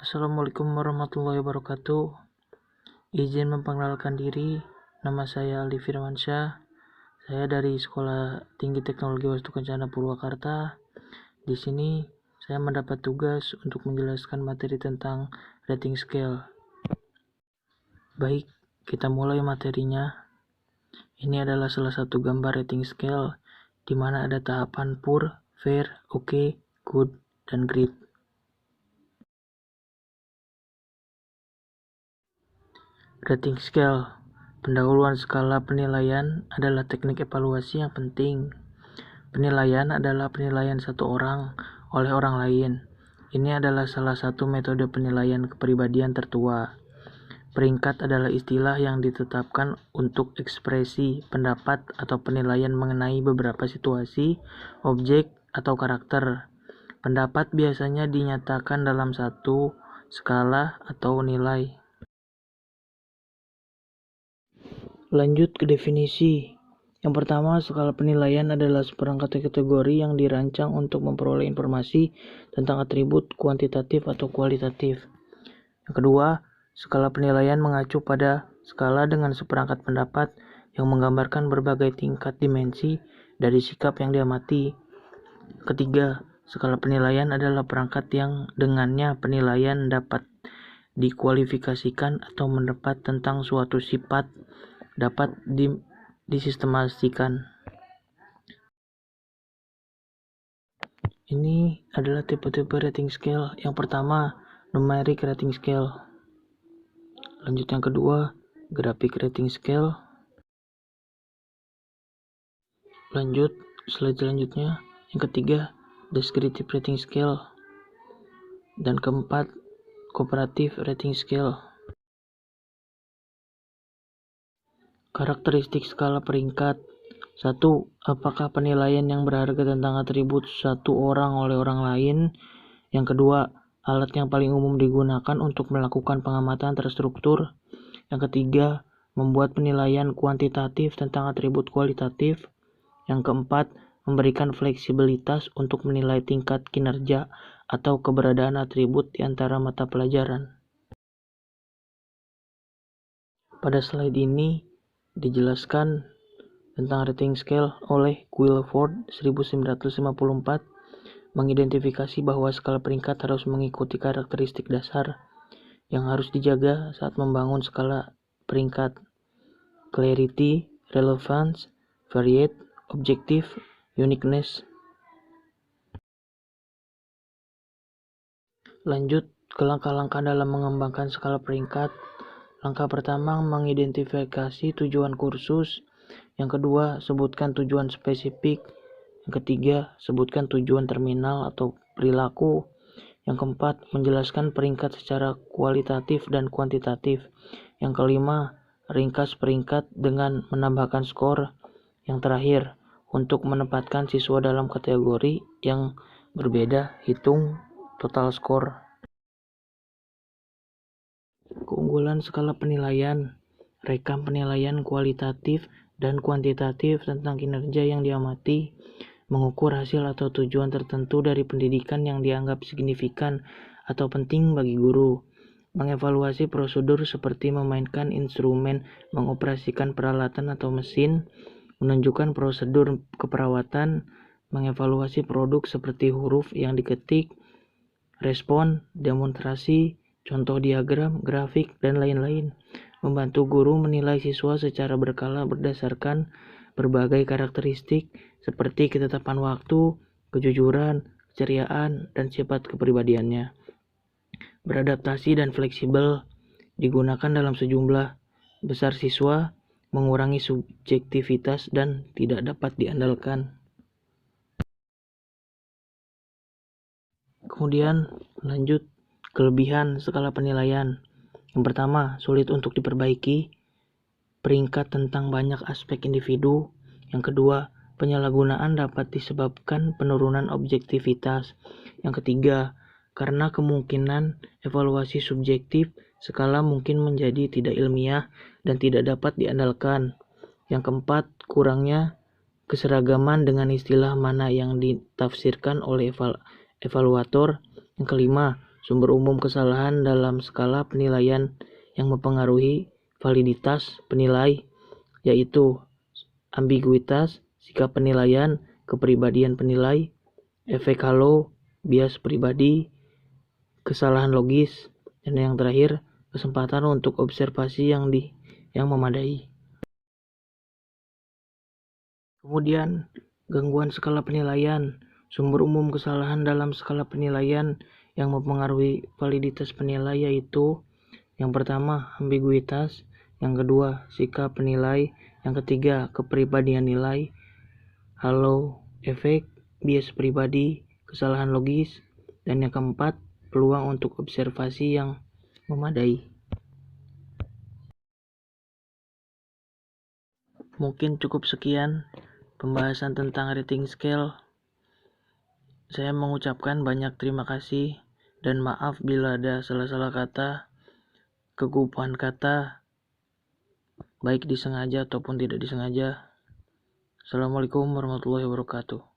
Assalamualaikum warahmatullahi wabarakatuh. Izin memperkenalkan diri, nama saya Ali Firmansyah. Saya dari Sekolah Tinggi Teknologi Wastu Kencana Purwakarta. Di sini saya mendapat tugas untuk menjelaskan materi tentang rating scale. Baik, kita mulai materinya. Ini adalah salah satu gambar rating scale di mana ada tahapan poor, fair, okay, good, dan great. Rating scale. Pendahuluan skala penilaian adalah teknik evaluasi yang penting. Penilaian adalah penilaian satu orang oleh orang lain. Ini adalah salah satu metode penilaian kepribadian tertua. Peringkat adalah istilah yang ditetapkan untuk ekspresi, pendapat, atau penilaian mengenai beberapa situasi, objek, atau karakter. Pendapat biasanya dinyatakan dalam satu skala atau nilai. Lanjut ke definisi. Yang pertama, skala penilaian adalah seperangkat kategori yang dirancang untuk memperoleh informasi tentang atribut kuantitatif atau kualitatif. Yang kedua, skala penilaian mengacu pada skala dengan seperangkat pendapat yang menggambarkan berbagai tingkat dimensi dari sikap yang diamati. Ketiga, skala penilaian adalah perangkat yang dengannya penilaian dapat dikualifikasikan atau mendapat tentang suatu sifat dapat disistemasikan. Ini adalah tipe-tipe rating scale. Yang pertama, numeric rating scale. Lanjut yang kedua, graphic rating scale. Lanjut, slide selanjutnya. Yang ketiga, descriptive rating scale. Dan keempat, comparative rating scale. Karakteristik skala peringkat. 1. Apakah penilaian yang berharga tentang atribut satu orang oleh orang lain? Yang kedua, alat yang paling umum digunakan untuk melakukan pengamatan terstruktur. Yang ketiga, membuat penilaian kuantitatif tentang atribut kualitatif. Yang keempat, memberikan fleksibilitas untuk menilai tingkat kinerja atau keberadaan atribut di antara mata pelajaran. Pada slide ini dijelaskan tentang rating scale oleh Guilford 1954 mengidentifikasi bahwa skala peringkat harus mengikuti karakteristik dasar yang harus dijaga saat membangun skala peringkat: clarity, relevance, variety, objective, uniqueness. Lanjut ke langkah-langkah dalam mengembangkan skala peringkat. Langkah pertama, mengidentifikasi tujuan kursus. Yang kedua, sebutkan tujuan spesifik. Yang ketiga, sebutkan tujuan terminal atau perilaku. Yang keempat, menjelaskan peringkat secara kualitatif dan kuantitatif. Yang kelima, ringkas peringkat dengan menambahkan skor. Yang terakhir, untuk menempatkan siswa dalam kategori yang berbeda, hitung total skor. Keunggulan skala penilaian. Rekam penilaian kualitatif dan kuantitatif tentang kinerja yang diamati, mengukur hasil atau tujuan tertentu dari pendidikan yang dianggap signifikan atau penting bagi guru, mengevaluasi prosedur seperti memainkan instrumen, mengoperasikan peralatan atau mesin, menunjukkan prosedur keperawatan, mengevaluasi produk seperti huruf yang diketik, respon, demonstrasi, contoh diagram, grafik, dan lain-lain. Membantu guru menilai siswa secara berkala berdasarkan berbagai karakteristik seperti ketetapan waktu, kejujuran, keceriaan, dan sifat kepribadiannya. Beradaptasi dan fleksibel, digunakan dalam sejumlah besar siswa, mengurangi subjektivitas dan tidak dapat diandalkan. Kemudian lanjut, kelebihan skala penilaian. Yang pertama, sulit untuk diperbaiki, peringkat tentang banyak aspek individu. Yang kedua, penyalahgunaan dapat disebabkan penurunan objektivitas. Yang ketiga, karena kemungkinan evaluasi subjektif, skala mungkin menjadi tidak ilmiah dan tidak dapat diandalkan. Yang keempat, kurangnya keseragaman dengan istilah mana yang ditafsirkan oleh evaluator. Yang kelima, Sumber umum kesalahan dalam skala penilaian yang mempengaruhi validitas penilai, yaitu ambiguitas, sikap penilaian, kepribadian penilai, efek halo, bias pribadi, kesalahan logis, dan yang terakhir, kesempatan untuk observasi yang memadai. Kemudian, gangguan skala penilaian. Sumber umum kesalahan dalam skala penilaian yang mempengaruhi validitas penilai yaitu yang pertama, ambiguitas, yang kedua, sikap penilai, yang ketiga, kepribadian nilai, halo efek, bias pribadi, kesalahan logis, dan yang keempat, peluang untuk observasi yang memadai. Mungkin cukup sekian pembahasan tentang rating scale. Saya mengucapkan banyak terima kasih dan maaf bila ada salah-salah kata, kegugupan kata, baik disengaja ataupun tidak disengaja. Assalamualaikum warahmatullahi wabarakatuh.